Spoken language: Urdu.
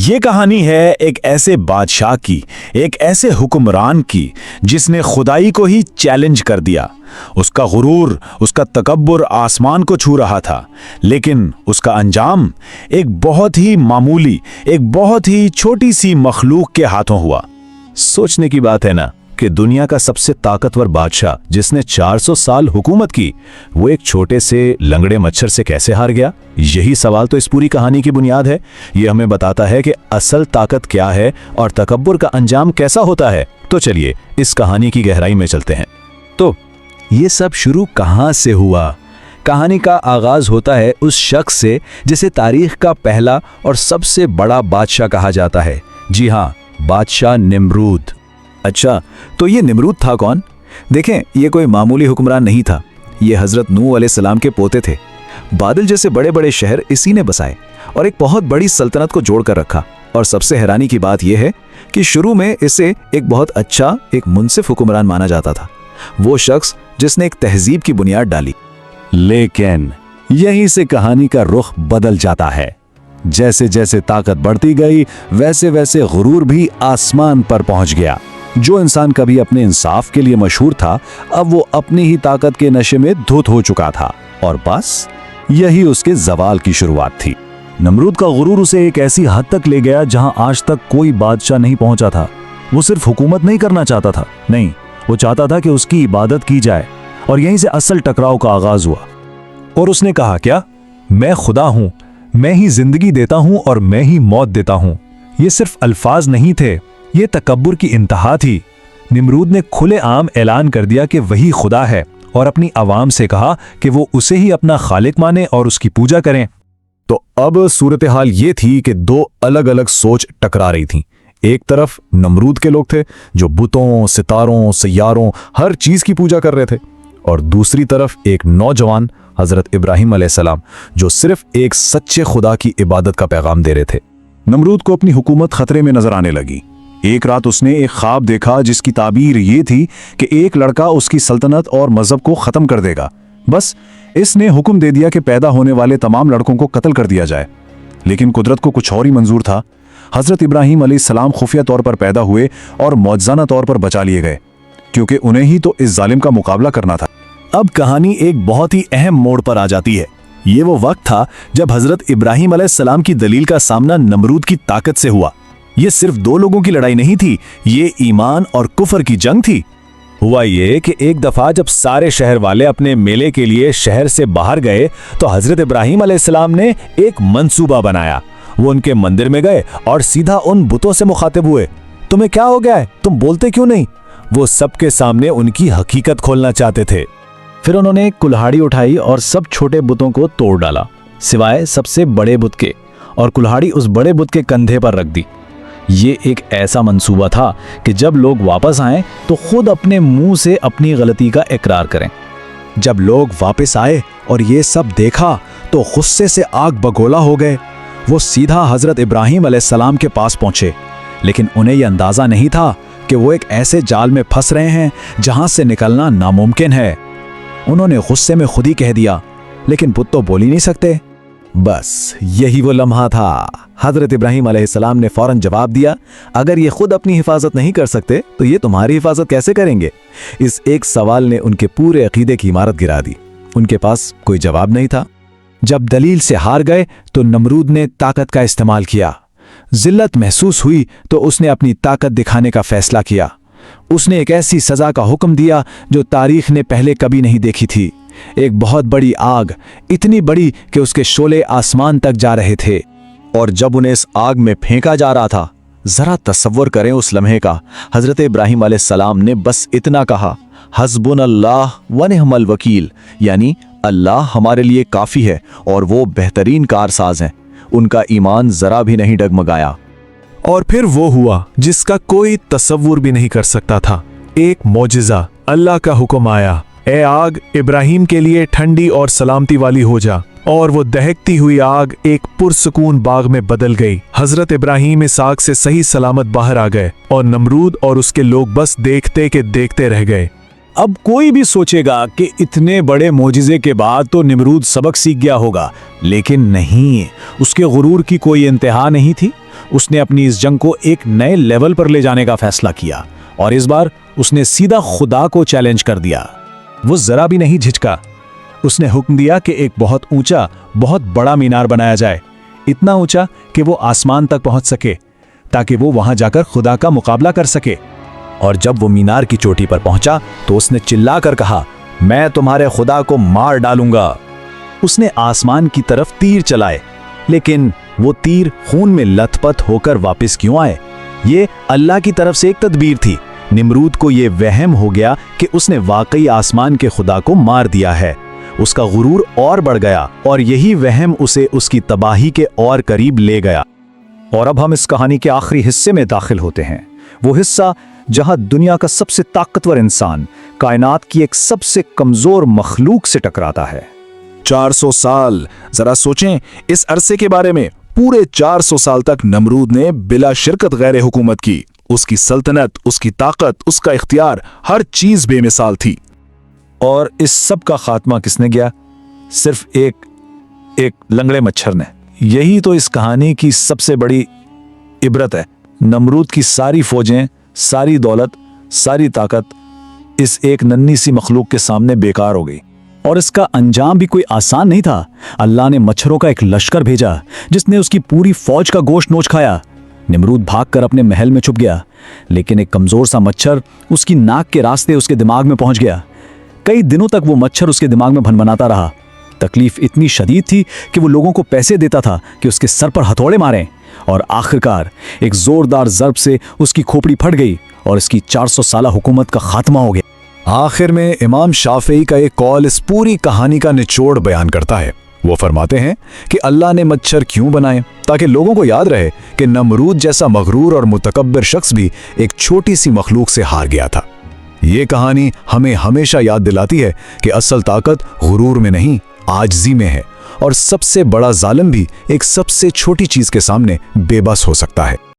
یہ کہانی ہے ایک ایسے بادشاہ کی، ایک ایسے حکمران کی جس نے خدائی کو ہی چیلنج کر دیا۔ اس کا غرور، اس کا تکبر آسمان کو چھو رہا تھا، لیکن اس کا انجام ایک بہت ہی معمولی، ایک بہت ہی چھوٹی سی مخلوق کے ہاتھوں ہوا۔ سوچنے کی بات ہے نا کہ دنیا کا سب سے طاقتور بادشاہ جس نے 400 سال حکومت کی، وہ ایک چھوٹے سے لنگڑے مچھر سے کیسے ہار گیا؟ یہی سوال تو اس پوری کہانی کی بنیاد ہے۔ یہ ہمیں بتاتا ہے کہ اصل طاقت کیا ہے اور تکبر کا انجام کیسا ہوتا ہے۔ تو چلیے اس کہانی کی گہرائی میں چلتے ہیں۔ تو یہ سب شروع کہاں سے ہوا؟ کہانی کا آغاز ہوتا ہے اس شخص سے جسے تاریخ کا پہلا اور سب سے بڑا بادشاہ کہا جاتا ہے۔ جی ہاں، بادشاہ نمرود۔ اچھا، تو یہ نمرود تھا کون؟ دیکھیں، یہ کوئی معمولی حکمران نہیں تھا۔ یہ حضرت نوح علیہ السلام کے پوتے تھے۔ بابل جیسے بڑے بڑے شہر اسی نے بسائے اور ایک بہت بڑی سلطنت کو جوڑ کر رکھا۔ اور سب سے حیرانی کی بات یہ ہے کہ شروع میں اسے ایک بہت اچھا، ایک منصف حکمران مانا جاتا تھا، وہ شخص جس نے ایک تہذیب کی بنیاد ڈالی۔ لیکن یہیں سے کہانی کا رخ بدل جاتا ہے۔ جیسے جیسے طاقت بڑھتی گئی، ویسے ویسے غرور بھی آسمان پر پہنچ گیا۔ جو انسان کبھی اپنے انصاف کے لیے مشہور تھا، اب وہ اپنی ہی طاقت کے نشے میں دھت ہو چکا تھا، اور بس یہی اس کے زوال کی شروعات تھی۔ نمرود کا غرور اسے ایک ایسی حد تک لے گیا جہاں آج تک کوئی بادشاہ نہیں پہنچا تھا۔ وہ صرف حکومت نہیں کرنا چاہتا تھا، نہیں، وہ چاہتا تھا کہ اس کی عبادت کی جائے، اور یہیں سے اصل ٹکراؤ کا آغاز ہوا۔ اور اس نے کہا، کیا میں خدا ہوں؟ میں ہی زندگی دیتا ہوں اور میں ہی موت دیتا ہوں۔ یہ صرف الفاظ نہیں تھے، یہ تکبر کی انتہا تھی۔ نمرود نے کھلے عام اعلان کر دیا کہ وہی خدا ہے، اور اپنی عوام سے کہا کہ وہ اسے ہی اپنا خالق مانے اور اس کی پوجا کریں۔ تو اب صورتحال یہ تھی کہ دو الگ الگ سوچ ٹکرا رہی تھیں۔ ایک طرف نمرود کے لوگ تھے جو بتوں، ستاروں، سیاروں، ہر چیز کی پوجا کر رہے تھے، اور دوسری طرف ایک نوجوان حضرت ابراہیم علیہ السلام جو صرف ایک سچے خدا کی عبادت کا پیغام دے رہے تھے۔ نمرود کو اپنی حکومت خطرے میں نظر آنے لگی۔ ایک رات اس نے ایک خواب دیکھا جس کی تعبیر یہ تھی کہ ایک لڑکا اس کی سلطنت اور مذہب کو ختم کر دے گا۔ بس اس نے حکم دے دیا کہ پیدا ہونے والے تمام لڑکوں کو قتل کر دیا جائے۔ لیکن قدرت کو کچھ اور ہی منظور تھا۔ حضرت ابراہیم علیہ السلام خفیہ طور پر پیدا ہوئے اور معجزانہ طور پر بچا لیے گئے، کیونکہ انہیں ہی تو اس ظالم کا مقابلہ کرنا تھا۔ اب کہانی ایک بہت ہی اہم موڑ پر آ جاتی ہے۔ یہ وہ وقت تھا جب حضرت ابراہیم علیہ السلام کی دلیل کا سامنا نمرود کی طاقت سے ہوا۔ یہ صرف دو لوگوں کی لڑائی نہیں تھی، یہ ایمان اور کفر کی جنگ تھی۔ ہوا یہ کہ ایک دفعہ جب سارے شہر والے اپنے میلے کے لیے شہر سے باہر گئے تو حضرت ابراہیم علیہ السلام نے ایک منصوبہ بنایا۔ وہ ان کے مندر میں گئے اور سیدھا ان بتوں سے مخاطب ہوئے، تمہیں کیا ہو گیا ہے؟ تم بولتے کیوں نہیں؟ وہ سب کے سامنے ان کی حقیقت کھولنا چاہتے تھے۔ پھر انہوں نے ایک کلہاڑی اٹھائی اور سب چھوٹے بتوں کو توڑ ڈالا سوائے سب سے بڑے بت کے، اور کلہاڑی اس بڑے بت کے کندھے پر رکھ دی۔ یہ ایک ایسا منصوبہ تھا کہ جب لوگ واپس آئیں تو خود اپنے منہ سے اپنی غلطی کا اقرار کریں۔ جب لوگ واپس آئے اور یہ سب دیکھا تو غصے سے آگ بگولا ہو گئے۔ وہ سیدھا حضرت ابراہیم علیہ السلام کے پاس پہنچے، لیکن انہیں یہ اندازہ نہیں تھا کہ وہ ایک ایسے جال میں پھنس رہے ہیں جہاں سے نکلنا ناممکن ہے۔ انہوں نے غصے میں خود ہی کہہ دیا، لیکن بت تو بول ہی نہیں سکتے۔ بس یہی وہ لمحہ تھا۔ حضرت ابراہیم علیہ السلام نے فوراً جواب دیا، اگر یہ خود اپنی حفاظت نہیں کر سکتے تو یہ تمہاری حفاظت کیسے کریں گے؟ اس ایک سوال نے ان کے پورے عقیدے کی عمارت گرا دی۔ ان کے پاس کوئی جواب نہیں تھا۔ جب دلیل سے ہار گئے تو نمرود نے طاقت کا استعمال کیا۔ ذلت محسوس ہوئی تو اس نے اپنی طاقت دکھانے کا فیصلہ کیا۔ اس نے ایک ایسی سزا کا حکم دیا جو تاریخ نے پہلے کبھی نہیں دیکھی تھی۔ ایک بہت بڑی آگ، اتنی بڑی کہ اس کے شعلے آسمان تک جا رہے تھے، اور جب انہیں اس آگ میں پھینکا جا رہا تھا، ذرا تصور کریں اس لمحے کا۔ حضرت ابراہیم علیہ السلام نے بس اتنا کہا، حسبنا اللہ ونعم الوکیل، یعنی اللہ ہمارے لیے کافی ہے اور وہ بہترین کارساز ہیں۔ ان کا ایمان ذرا بھی نہیں ڈگمگایا۔ اور پھر وہ ہوا جس کا کوئی تصور بھی نہیں کر سکتا تھا۔ ایک معجزہ، اللہ کا حکم آیا، اے آگ ابراہیم کے لیے ٹھنڈی اور سلامتی والی ہو جا، اور وہ دہکتی ہوئی آگ ایک پرسکون باغ میں بدل گئی۔ حضرت ابراہیم اس آگ سے صحیح سلامت باہر آ گئے، اور نمرود اور اس کے لوگ بس دیکھتے کہ دیکھتے رہ گئے۔ اب کوئی بھی سوچے گا کہ اتنے بڑے معجزے کے بعد تو نمرود سبق سیکھ گیا ہوگا، لیکن نہیں، اس کے غرور کی کوئی انتہا نہیں تھی۔ اس نے اپنی اس جنگ کو ایک نئے لیول پر لے جانے کا فیصلہ کیا اور اس بار اس نے سیدھا خدا کو چیلنج کر دیا۔ وہ ذرا بھی نہیں جھجکا۔ اس نے حکم دیا کہ ایک بہت اونچا، بہت بڑا مینار بنایا جائے، اتنا اونچا کہ وہ آسمان تک پہنچ سکے، تاکہ وہ وہاں جا کر خدا کا مقابلہ کر سکے۔ اور جب وہ مینار کی چوٹی پر پہنچا تو اس نے چلا کر کہا، میں تمہارے خدا کو مار ڈالوں گا۔ اس نے آسمان کی طرف تیر چلائے، لیکن وہ تیر خون میں لت پت ہو کر واپس کیوں آئے؟ یہ اللہ کی طرف سے ایک تدبیر تھی۔ نمرود کو یہ وہم ہو گیا کہ اس نے واقعی آسمان کے خدا کو مار دیا ہے۔ اس کا غرور اور بڑھ گیا اور یہی وہم اسے اس کی تباہی کے اور قریب لے گیا۔ اور اب ہم اس کہانی کے آخری حصے میں داخل ہوتے ہیں، وہ حصہ جہاں دنیا کا سب سے طاقتور انسان کائنات کی ایک سب سے کمزور مخلوق سے ٹکراتا ہے۔ 400 سال، ذرا سوچیں اس عرصے کے بارے میں۔ پورے 400 سال تک نمرود نے بلا شرکت غیر حکومت کی۔ اس کی سلطنت، اس کی طاقت، اس کا اختیار، ہر چیز بے مثال تھی۔ اور اس سب کا خاتمہ کس نے کیا؟ صرف ایک لنگڑے مچھر نے۔ یہی تو اس کہانی کی سب سے بڑی عبرت ہے۔ نمرود کی ساری فوجیں، ساری دولت، ساری طاقت اس ایک ننھی سی مخلوق کے سامنے بیکار ہو گئی۔ اور اس کا انجام بھی کوئی آسان نہیں تھا۔ اللہ نے مچھروں کا ایک لشکر بھیجا جس نے اس کی پوری فوج کا گوشت نوچ کھایا۔ نمرود بھاگ کر اپنے محل میں چھپ گیا، لیکن ایک کمزور سا مچھر اس کی ناک کے راستے اس کے دماغ میں پہنچ گیا۔ کئی دنوں تک وہ مچھر اس کے دماغ میں بھنبھناتا رہا۔ تکلیف اتنی شدید تھی کہ وہ لوگوں کو پیسے دیتا تھا کہ اس کے سر پر ہتھوڑے ماریں، اور آخرکار ایک زوردار ضرب سے اس کی کھوپڑی پھٹ گئی اور اس کی 400 سالہ حکومت کا خاتمہ ہو گیا۔ آخر میں امام شافعی کا ایک قول اس پوری کہانی کا نچوڑ بیان کرتا ہے۔ وہ فرماتے ہیں کہ اللہ نے مچھر کیوں بنائے؟ تاکہ لوگوں کو یاد رہے کہ نمرود جیسا مغرور اور متکبر شخص بھی ایک چھوٹی سی مخلوق سے ہار گیا تھا۔ یہ کہانی ہمیں ہمیشہ یاد دلاتی ہے کہ اصل طاقت غرور میں نہیں، عاجزی میں ہے، اور سب سے بڑا ظالم بھی ایک سب سے چھوٹی چیز کے سامنے بے بس ہو سکتا ہے۔